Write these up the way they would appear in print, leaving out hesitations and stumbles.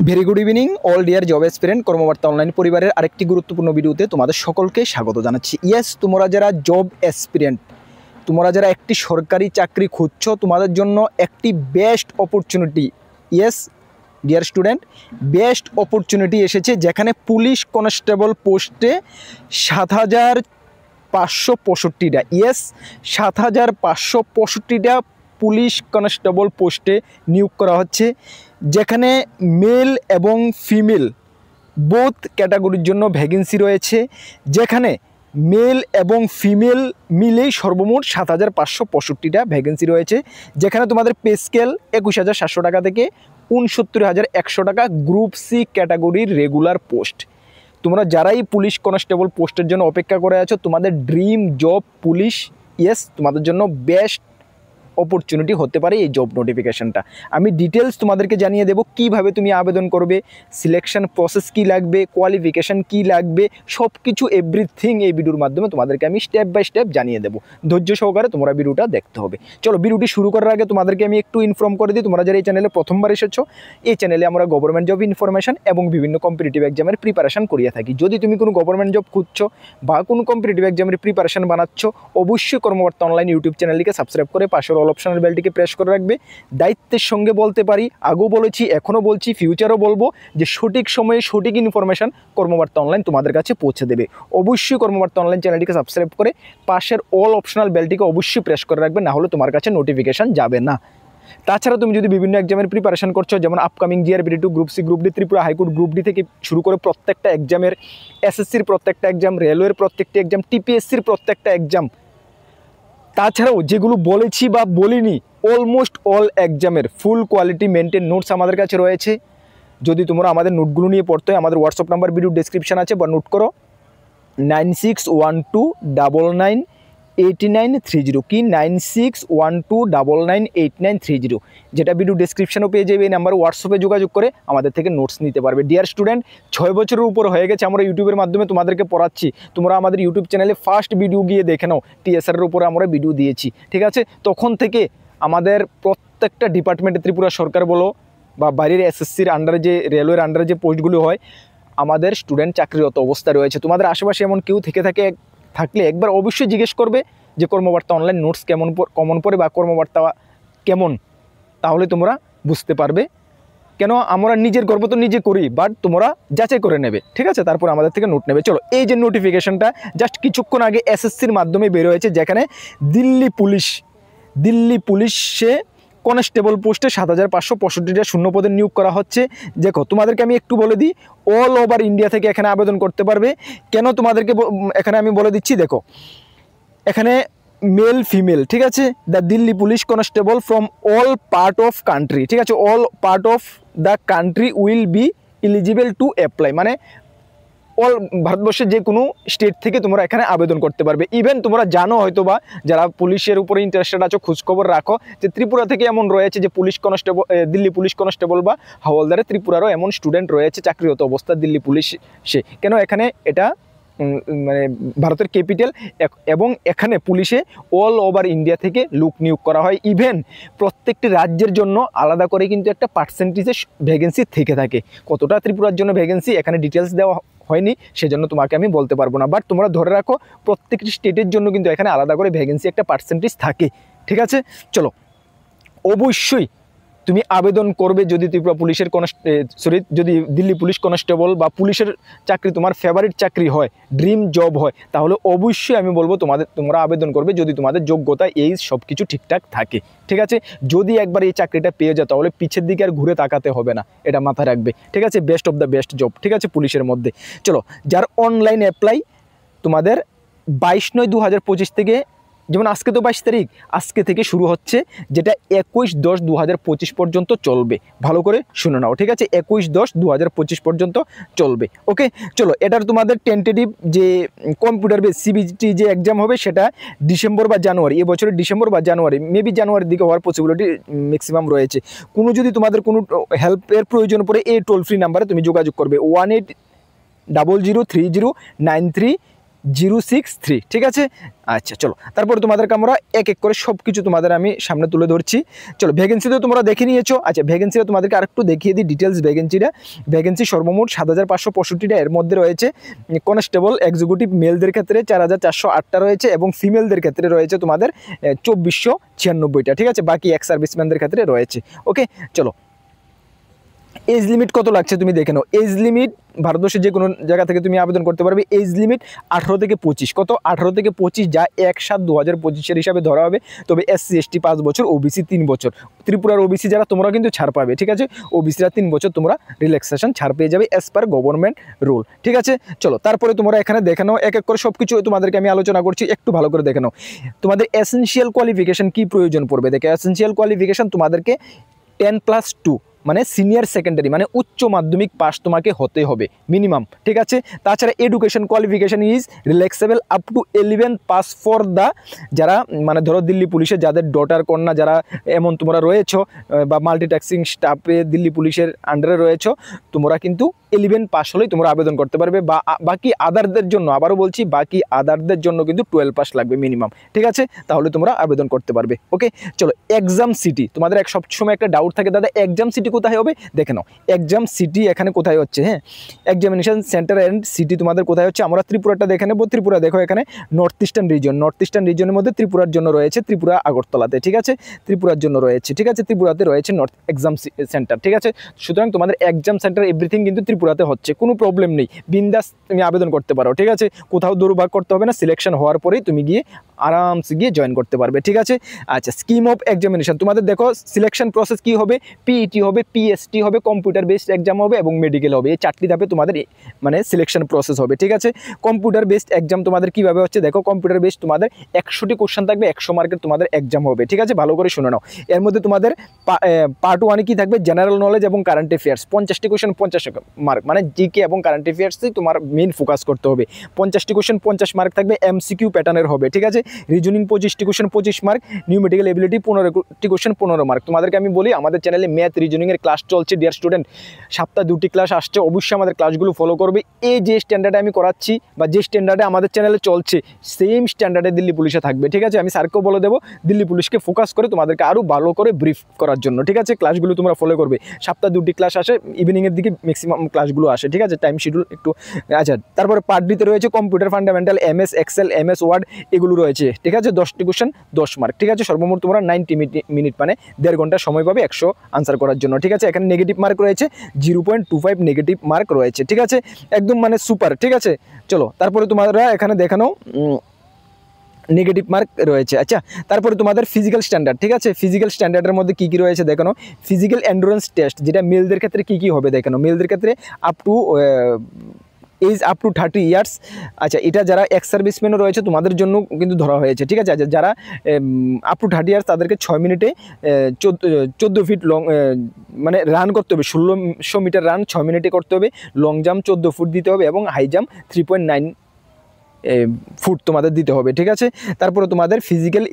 Very good evening all dear job aspirant Karmabarta online পরিবারের আরেকটি গুরুত্বপূর্ণ ভিডিওতে তোমাদের সকলকে স্বাগত জানাচ্ছি। ইয়েস, তোমরা যারা জব এসপিরেন্ট, তোমরা যারা একটি সরকারি চাকরি খুঁজছো, তোমাদের জন্য একটি best opportunity. Yes dear student, best opportunity এসেছে, যেখানে পুলিশ কনস্টেবল পোস্টে ৭,৫৬৫টা, ইয়েস ৭,৫৬৫টা পুলিশ কনস্টেবল পোস্টে নিয়োগ করা হচ্ছে, যেখানে মেল এবং ফিমেল বোথ ক্যাটাগরির জন্য ভ্যাকেন্সি রয়েছে, যেখানে মেল এবং ফিমেল মিলেই সর্বমোট ৭,৫৬৫টা ভ্যাকেন্সি রয়েছে, যেখানে তোমাদের পে স্কেল ২১,৭০০ টাকা থেকে ৬৯,১০০ টাকা, গ্রুপ সি ক্যাটাগরির রেগুলার পোস্ট। তোমরা যারাই পুলিশ কনস্টেবল পোস্টের জন্য অপেক্ষা করে আছো, তোমাদের ড্রিম জব পুলিশ, ইয়েস তোমাদের জন্য বেস্ট অপরচুনিটি হতে পারে এই জব নোটিফিকেশনটা। আমি ডিটেলস তোমাদেরকে জানিয়ে দেবো কিভাবে তুমি আবেদন করবে, সিলেকশন প্রসেস কি লাগবে, কোয়ালিফিকেশান কি লাগবে, সব কিছু এভরিথিং এই ভিডিওর মাধ্যমে তোমাদেরকে আমি স্টেপ বাই স্টেপ জানিয়ে দেবো। ধৈর্য সহকারে তোমরা ভিডিওটা দেখতে হবে। চলো, ভিডিওটি শুরু করার আগে তোমাদেরকে আমি একটু ইনফর্ম করে দিই, তোমরা যারা এই চ্যানেলে প্রথমবার এসেছো, এই চ্যানেলে আমরা গভর্নমেন্ট জব ইনফরমেশন এবং বিভিন্ন কম্পিটিটিভ এক্সামের প্রিপারেশন করিয়ে থাকি। যদি তুমি কোনো গভর্নমেন্ট জব খুঁজছো বা কোনো কম্পিটিটিভ এক্সামের প্রিপারেশন বানাচ্ছ, অবশ্যই কর্মবার্তা অনলাইন ইউটিউব চ্যানেলটিকে সাবস্ক্রাইব করে পাশের অল অপশনের বেলটিকে প্রেস করে রাখবে। দায়িত্বের সঙ্গে বলতে পারি, আগেও বলেছি, এখনও বলছি, ফিউচারও বলবো, যে সঠিক সময়ে সঠিক ইনফরমেশন কর্মবার্তা অনলাইন তোমাদের কাছে পৌঁছে দেবে। অবশ্যই কর্মবার্তা অনলাইন চ্যানেলটিকে সাবস্ক্রাইব করে পাশের অল অপশনাল বেলটিকে অবশ্যই প্রেস করে রাখবে, না হলে তোমার কাছে নোটিফিকেশান যাবে না। তাছাড়া তুমি যদি বিভিন্ন এক্সামের প্রিপারেশন করছো, যেমন upcoming JRBT 2, group C, group D, Tripura high court group D থেকে শুরু করে প্রত্যেকটা এক্সামের, এসএসসির প্রত্যেকটা এক্সাম, রেলওয়ের প্রত্যেকটি এক্সাম, টিপিএসসির প্রত্যেকটা এক্সাম, তাছাড়াও যেগুলো বলেছি বা বলিনি, অলমোস্ট অল এক্সামের ফুল কোয়ালিটি মেনটেন নোটস আমাদের কাছে রয়েছে। যদি তোমরা আমাদের নোটগুলো নিয়ে পড়তে হয়, আমাদের হোয়াটসঅ্যাপ নাম্বার ভিডিও ডেসক্রিপশান আছে, বা নোট করো 9612998930, কি 9612998930, যেটা ভিডিও ডেসক্রিপশানও পেয়ে যাবে। এই নাম্বার হোয়াটসঅ্যাপে যোগাযোগ করে আমাদের থেকে নোটস নিতে পারবে। ডিয়ার স্টুডেন্ট, 6 বছরের উপর হয়ে গেছে আমরা ইউটিউবের মাধ্যমে তোমাদেরকে পড়াচ্ছি। তোমরা আমাদের ইউটিউব চ্যানেলে ফার্স্ট ভিডিও গিয়ে দেখে নাও, টিএসআরের উপরে আমরা ভিডিও দিয়েছি, ঠিক আছে? তখন থেকে আমাদের প্রত্যেকটা ডিপার্টমেন্টে, ত্রিপুরা সরকার বলো বা বাইরের এসএসসির আন্ডারে যে রেলওয়ের আন্ডারে যে পোস্টগুলো হয়, আমাদের স্টুডেন্ট চাকরিরত অবস্থা রয়েছে। তোমাদের আশেপাশে এমন কেউ থাকলে একবার অবশ্যই জিজ্ঞেস করবে যে কর্মবার্তা অনলাইন নোটস কমন পড়ে বা কর্মবার্তা কেমন, তাহলে তোমরা বুঝতে পারবে। কেন আমরা নিজের গর্ব তো নিজে করি, বাট তোমরা যাচাই করে নেবে, ঠিক আছে? তারপর আমাদের থেকে নোট নেবে। চলো, এই যে নোটিফিকেশনটা জাস্ট কিছুক্ষণ আগে এসএসসির মাধ্যমে বের হয়েছে, যেখানে দিল্লি পুলিশে কনস্টেবল পোস্টে ৭,৫৬৫টা শূন্যপদের নিয়োগ করা হচ্ছে। দেখো, তোমাদেরকে আমি একটু বলে দিই, অল ওভার ইন্ডিয়া থেকে এখানে আবেদন করতে পারবে। কেন তোমাদেরকে এখানে আমি বলে দিচ্ছি, দেখো এখানে মেল ফিমেল, ঠিক আছে? The Delhi police constable from all part of country, ঠিক আছে? All part of the country will be eligible to apply, মানে অল ভারতবর্ষের যে কোনো স্টেট থেকে তোমরা এখানে আবেদন করতে পারবে। ইভেন তোমরা জানো হয়তো বা, যারা পুলিশের উপরে ইন্টারেস্টেড আছো, খোঁজখবর রাখো, যে ত্রিপুরা থেকে এমন রয়েছে যে police constable, Delhi police constable বা হাওলদারে ত্রিপুরারও এমন স্টুডেন্ট রয়েছে চাকরিরত অবস্থা দিল্লি পুলিশে। কেন এখানে এটা মানে ভারতের ক্যাপিটাল, এবং এখানে পুলিশে অল ওভার ইন্ডিয়া থেকে লোক নিয়োগ করা হয়। ইভেন প্রত্যেকটি রাজ্যের জন্য আলাদা করে কিন্তু একটা পার্সেন্টেজের ভ্যাকেন্সি থেকে থাকে। কতটা ত্রিপুরার জন্য ভ্যাকেন্সি এখানে ডিটেলস দেওয়া হয়নি, সেজন্য তোমাকে আমি বলতে পারবো না, বাট তোমরা ধরে রাখো প্রত্যেকটি স্টেটের জন্য কিন্তু এখানে আলাদা করে ভ্যাকেন্সি একটা পার্সেন্টেজ থাকে, ঠিক আছে? চলো, অবশ্যই তুমি আবেদন করবে যদি ত্রিপুরা পুলিশের যদি দিল্লি পুলিশ কনস্টেবল বা পুলিশের চাকরি তোমার ফেভারিট চাকরি হয়, ড্রিম জব হয়, তাহলে অবশ্যই আমি বলবো তোমরা আবেদন করবে যদি তোমাদের যোগ্যতা এই সব কিছু ঠিকঠাক থাকে, ঠিক আছে? যদি একবার এই চাকরিটা পেয়ে যাও, তাহলে পিছের দিকে আর ঘুরে তাকাতে হবে না, এটা মাথায় রাখবে, ঠিক আছে? Best of the best job, ঠিক আছে, পুলিশের মধ্যে। চলো, যার অনলাইন অ্যাপ্লাই তোমাদের 22/9/2025 থেকে, যেমন আজকে তো 22 তারিখ, আজকে থেকে শুরু হচ্ছে, যেটা 21/10/2025 পর্যন্ত চলবে। ভালো করে শুনে নাও, ঠিক আছে? 21/10/2025 পর্যন্ত চলবে। ওকে, চলো, এটার তোমাদের টেন্টেটিভ যে কম্পিউটার বেস সিবিটি যে এক্সাম হবে, সেটা ডিসেম্বর বা জানুয়ারি, এবছরের ডিসেম্বর বা জানুয়ারি, মেবি জানুয়ারির দিকে হওয়ার পসিবিলিটি ম্যাক্সিমাম রয়েছে। যদি তোমাদের কোনো হেল্পের প্রয়োজন পড়ে, এই টোল ফ্রি নাম্বারে তুমি যোগাযোগ করবে, 18003093 063, ঠিক আছে। আচ্ছা চলো, তারপরে তোমাদেরকে আমরা এক এক করে সব কিছু তোমাদের আমি সামনে তুলে ধরছি। চলো, ভ্যাকেন্সিতে তোমরা দেখে নিয়েছো। আচ্ছা, ভ্যাকেন্সিটা তোমাদেরকে আরেকটু দেখিয়ে দিই ডিটেলস ভ্যাকেন্সিটা। ভ্যাকেন্সি সর্বমোট ৭৫৬৫টা, এর মধ্যে রয়েছে কনস্টেবল এক্সিকিউটিভ মেলদের ক্ষেত্রে ৪৪০৮টা রয়েছে এবং ফিমেলদের ক্ষেত্রে রয়েছে তোমাদের ২৪৯৬টা, ঠিক আছে। বাকি এক্স সার্ভিসম্যানদের ক্ষেত্রে রয়েছে। ওকে, চলো, এজ লিমিট কত লাগছে তুমি দেখে নাও। এজ লিমিট ভারতবর্ষের যে কোনো জায়গা থেকে তুমি আবেদন করতে পারবে। এজ লিমিট ১৮ থেকে ২৫, কত ১৮ থেকে ২৫, যা ১/৭/২০২৫ হিসাবে ধরা হবে। তবে SC ST ৫ বছর, OBC 3 বছর। ত্রিপুরার OBC যারা, তোমরা কিন্তু ছাড় পাবে, ঠিক আছে। OBCরা 3 বছর তোমরা রিল্যাক্সেশন ছাড় পেয়ে যাবে অ্যাজ পার গভর্নমেন্ট রুল, ঠিক আছে। চলো, তারপরে তোমরা এখানে দেখে নাও এক এক করে সব কিছু তোমাদেরকে আমি আলোচনা করছি, একটু ভালো করে দেখে নাও। তোমাদের এসেনশিয়াল কোয়ালিফিকেশন কি প্রয়োজন পড়বে, দেখে এসেনশিয়াল কোয়ালিফিকেশন তোমাদেরকে 10+2 মানে সিনিয়র সেকেন্ডারি মানে উচ্চ মাধ্যমিক পাস তোমাকে হতে হবে মিনিমাম, ঠিক আছে। তাছাড়া education qualification is relaxable up to 11 pass for the, যারা মানে ধরো দিল্লি পুলিশের যাদের ডটার কন্যা যারা এমন তোমরা রয়েছো বা মাল্টিটাস্কিং স্টাফে দিল্লি পুলিশের আন্ডারে রয়েছো, তোমরা কিন্তু 11 পাস হলেই তোমরা আবেদন করতে পারবে। বা বাকি আদারদের জন্য, আবারও বলছি, বাকি আদারদের জন্য কিন্তু 12 পাস লাগবে মিনিমাম, ঠিক আছে। তাহলে তোমরা আবেদন করতে পারবে। ওকে, চলো, এক্সাম সিটি তোমাদের সবসময় একটা ডাউট থাকে, দাদা এক্সাম সিটি কোথায় হবে, দেখে নাও। এক্সাম সিটি এখানে কোথায় হচ্ছে, হ্যাঁ, এক্সামিনেশন সেন্টার অ্যান্ড সিটি তোমাদের কোথায় হচ্ছে। আমরা ত্রিপুরাটা দেখে নেব। ত্রিপুরা দেখো, এখানে north eastern region, north eastern রিজনের মধ্যে ত্রিপুরার জন্য রয়েছে, ত্রিপুরা আগরতলাতে, ঠিক আছে। ত্রিপুরার জন্য রয়েছে, ঠিক আছে। ত্রিপুরাতে রয়েছে নর্থ এক্সাম সেন্টার, ঠিক আছে। সুতরাং তোমাদের এক্সাম সেন্টার এভরিথিং কিন্তু ত্রিপুরাতে হচ্ছে, কোনো প্রবলেম নেই, বিন্দাস তুমি আবেদন করতে পারো, ঠিক আছে। কোথাও দুর্ভাগ করতে হবে না, সিলেকশন হওয়ার পরেই তুমি গিয়ে আরামসে গিয়ে জয়েন করতে পারবে, ঠিক আছে। আচ্ছা, স্কিম অফ এক্সামিনেশন তোমাদের দেখো, সিলেকশন প্রসেস কি হবে, PET হবে, PST হবে, কম্পিউটার বেসড এক্সাম হবে এবং মেডিকেল হবে। এই 4টি ধাপে তোমাদের মানে সিলেকশন প্রসেস হবে, ঠিক আছে। কম্পিউটার বেসড এক্সাম তোমাদের কীভাবে হচ্ছে দেখো, কম্পিউটার বেসড তোমাদের 100টি কোশ্চেন থাকবে, 100 মার্কের তোমাদের এক্সাম হবে, ঠিক আছে। ভালো করে শুনে নাও। এর মধ্যে তোমাদের পার্ট 1-এ কি থাকবে, জেনারেল নলেজ এবং কারেন্ট অ্যাফেয়ার্স, 50টি কোশ্চেন 50 মার্ক, মানে জিকে এবং কারেন্ট অ্যাফেয়ার্সই তোমার মেইন ফোকাস করতে হবে। 50টি কোশ্চেন 50 মার্ক থাকবে, MCQ প্যাটার্নের হবে, ঠিক আছে। রিজনিং 25টি কোশ্চেন 25 মার্ক, নিউমেরিক্যাল এবিলিটি 15টি কোশ্চেন 15 মার্ক। তোমাদেরকে আমি বলি, আমাদের চ্যানেলে ম্যাথ রিজনিংয়ের ক্লাস চলছে ডিয়ার স্টুডেন্ট, সপ্তাহে 2টি ক্লাস আসছে, অবশ্যই আমাদের ক্লাসগুলো ফলো করবে। এই যে স্ট্যান্ডার্ডে আমি করাচ্ছি বা যে স্ট্যান্ডার্ডে আমাদের চ্যানেলে চলছে, সেম স্ট্যান্ডার্ডে দিল্লি পুলিশে থাকবে, ঠিক আছে। আমি স্যারকেও বলে দেবো দিল্লি পুলিশকে ফোকাস করে তোমাদেরকে আরও ভালো করে ব্রিফ করার জন্য, ঠিক আছে। ক্লাসগুলো তোমরা ফলো করবে। সপ্তাহে 2টি ক্লাস আসে, ইভিনিংয়ের দিকে ম্যাক্সিমাম ক্লাসগুলো আসে, ঠিক আছে। টাইম শিডিউল একটু, আচ্ছা। তারপরে পার্ট ডিতে রয়েছে computer fundamental, MS excel, MS word, এগুলো রয়েছে, ঠিক আছে। 10টি কোশ্চেন 10 মার্ক, ঠিক আছে। সর্বমোট তোমরা 90 মিনিট মানে 1.5 ঘন্টা সময় পাবে 100 আনসার করার জন্য, ঠিক আছে। এখানে নেগেটিভ মার্ক রয়েছে 0.25 নেগেটিভ মার্ক রয়েছে, ঠিক আছে। একদম মানে সুপার, ঠিক আছে। চলো, তারপরে তোমরা এখানে দেখানো নেগেটিভ মার্ক রয়েছে। আচ্ছা, তারপরে তোমাদের ফিজিক্যাল স্ট্যান্ডার্ড, ঠিক আছে। ফিজিক্যাল স্ট্যান্ডার্ডের মধ্যে কী কী রয়েছে দেখানো, ফিজিক্যাল এন্ডুরেন্স টেস্ট, যেটা মেলদের ক্ষেত্রে কী কী হবে দেখানো। মেলদের ক্ষেত্রে up to age up to 30 years. আচ্ছা, এটা যারা এক্স সার্ভিসম্যানও রয়েছে তোমাদের জন্য কিন্তু ধরা হয়েছে, ঠিক আছে। আচ্ছা, যারা আপ টু 30 ইয়ার্স তাদেরকে 6 মিনিটে 14 ফিট লং মানে রান করতে হবে, 1600 মিটার রান 6 মিনিটে করতে হবে, লং জাম্প 14 ফুট দিতে হবে এবং হাই জাম্প 3.9 ফুট তোমাদের দিতে হবে, ঠিক আছে। তারপরে তোমাদের ফিজিক্যাল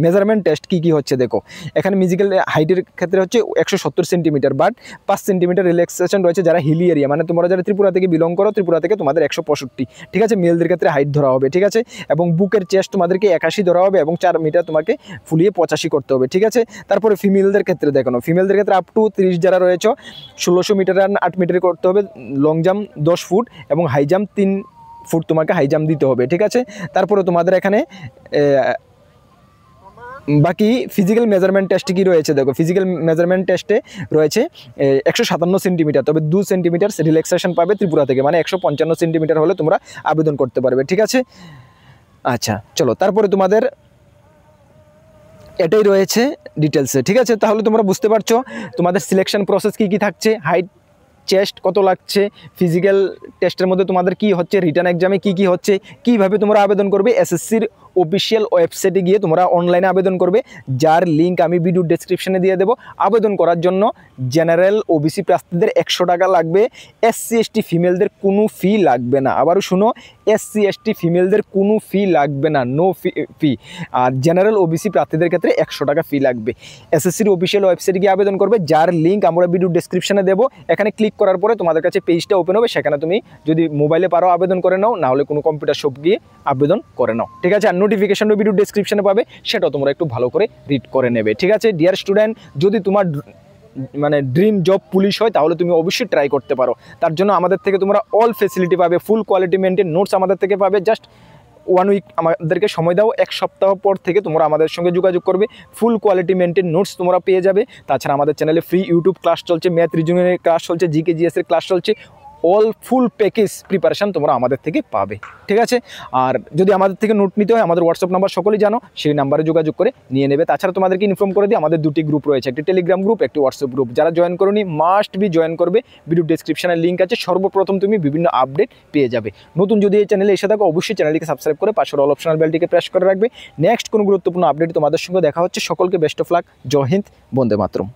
মেজারমেন্ট টেস্ট কী কী হচ্ছে দেখো। এখানে ফিজিক্যাল হাইটের ক্ষেত্রে হচ্ছে 170 সেন্টিমিটার, বাট 5 সেন্টিমিটার রিল্যাক্সেশন রয়েছে যারা হিলি এরিয়া, মানে তোমরা যারা ত্রিপুরা থেকে বিলং করো, ত্রিপুরা থেকে তোমাদের 165, ঠিক আছে। মেলদের ক্ষেত্রে হাইট ধরা হবে, ঠিক আছে। এবং বুকের চেস্ট তোমাদেরকে 81 ধরা হবে এবং 4 মিটার তোমাকে ফুলিয়ে 85 করতে হবে, ঠিক আছে। তারপরে ফিমেলদের ক্ষেত্রে দেখানো, ফিমেলদের ক্ষেত্রে আপ টু 30 যারা রয়েছে 1600 মিটার রান 8 মিটারে করতে হবে, লং জাম্প 10 ফুট এবং হাই জাম্প 3 ফুট তোমাকে হাই জাম্প দিতে হবে, ঠিক আছে। তারপরে তোমাদের এখানে বাকি ফিজিক্যাল মেজারমেন্ট টেস্টে কী রয়েছে দেখো। ফিজিক্যাল মেজারমেন্ট টেস্টে রয়েছে 157 সেন্টিমিটার, তবে 2 সেন্টিমিটার রিল্যাক্সেশন পাবে ত্রিপুরা থেকে, মানে 155 সেন্টিমিটার হলে তোমরা আবেদন করতে পারবে, ঠিক আছে। আচ্ছা, চলো, তারপরে তোমাদের এটাই রয়েছে ডিটেলসে, ঠিক আছে। তাহলে তোমরা বুঝতে পারছো তোমাদের সিলেকশন প্রসেস কী কী থাকছে, হাইট, চেস্ট কত লাগছে, ফিজিক্যাল টেস্টের মধ্যে তোমাদের কি হচ্ছে, রিটার্ন এক্সামে কি কি হচ্ছে, কিভাবে তোমরা আবেদন করবে। এসএসসির অফিসিয়াল ওয়েবসাইটে গিয়ে তোমরা অনলাইনে আবেদন করবে, যার লিঙ্ক আমি ভিডিও ডেসক্রিপশনে দিয়ে দেবো। আবেদন করার জন্য জেনারেল ওবিসি প্রার্থীদের 100 টাকা লাগবে, SC ST ফিমেলদের কোনো ফি লাগবে না। আবারও শুনো, SC ST ফিমেলদের কোনো ফি লাগবে না, নো ফি। আর জেনারেল OBC প্রার্থীদের ক্ষেত্রে 100 টাকা ফি লাগবে। SSCর অফিসিয়াল ওয়েবসাইটে গিয়ে আবেদন করবে, যার লিঙ্ক আমরা ভিডিও ডেসক্রিপশনে দেবো। এখানে ক্লিক করার পরে তোমাদের কাছে পেজটা ওপেন হবে, সেখানে তুমি যদি মোবাইলে পারো আবেদন করে নাও, না হলে কোনো কম্পিউটার শপ গিয়ে আবেদন করে নাও, ঠিক আছে। আর নোটিফিকেশনও ভিডিও ডেসক্রিপশনে পাবে, সেটাও তোমরা একটু ভালো করে রিড করে নেবে, ঠিক আছে। ডিয়ার স্টুডেন্ট, যদি তোমার মানে ড্রিম জব পুলিশ হয় তাহলে তুমি অবশ্যই ট্রাই করতে পারো। তার জন্য আমাদের থেকে তোমরা অল ফেসিলিটি পাবে, ফুল কোয়ালিটি মেনটেন নোটস আমাদের থেকে পাবে। জাস্ট 1 উইক আমাদেরকে সময় দাও, 1 সপ্তাহ পর থেকে তোমরা আমাদের সঙ্গে যোগাযোগ করবে, ফুল কোয়ালিটি মেনটেন নোটস তোমরা পেয়ে যাবে। তাছাড়া আমাদের চ্যানেলে ফ্রি ইউটিউব ক্লাস চলছে, ম্যাথ রিজনিংয়ের ক্লাস চলছে, GK GS এর ক্লাস চলছে, অল ফুল প্যাকেজ প্রিপারেশান তোমরা আমাদের থেকে পাবে, ঠিক আছে। আর যদি আমাদের থেকে নোট নিতে হয়, আমাদের হোয়াটসঅ্যাপ নাম্বার সকলেই জানো, সেই নাম্বারে যোগাযোগ করে নিয়ে নেবে। তাছাড়া তোমাদেরকে ইনফর্ম করে দিই, আমাদের 2টি গ্রুপ রয়েছে, একটি টেলিগ্রাম গ্রুপ, একটি হোয়াটসঅ্যাপ গ্রুপ। যারা জয়েন করোনি মাস্ট বি জয়েন করবে, ভিডিও ডেসক্রিপশনের লিঙ্ক আছে, সর্বপ্রথম তুমি বিভিন্ন আপডেট পেয়ে যাবে। নতুন যদি এই চ্যানেলে এসে থাকো, অবশ্যই চ্যানেলটিকে সাবস্ক্রাইব করে পাশের অল অপশনাল বেলটিকে প্রেস করে রাখবে। নেক্সট কোনো গুরুত্বপূর্ণ আপডেট তোমাদের সঙ্গে দেখা হচ্ছে। সকলকে বেস্ট অফ লাক, জয় হিন্দ, বন্দে মাতরম।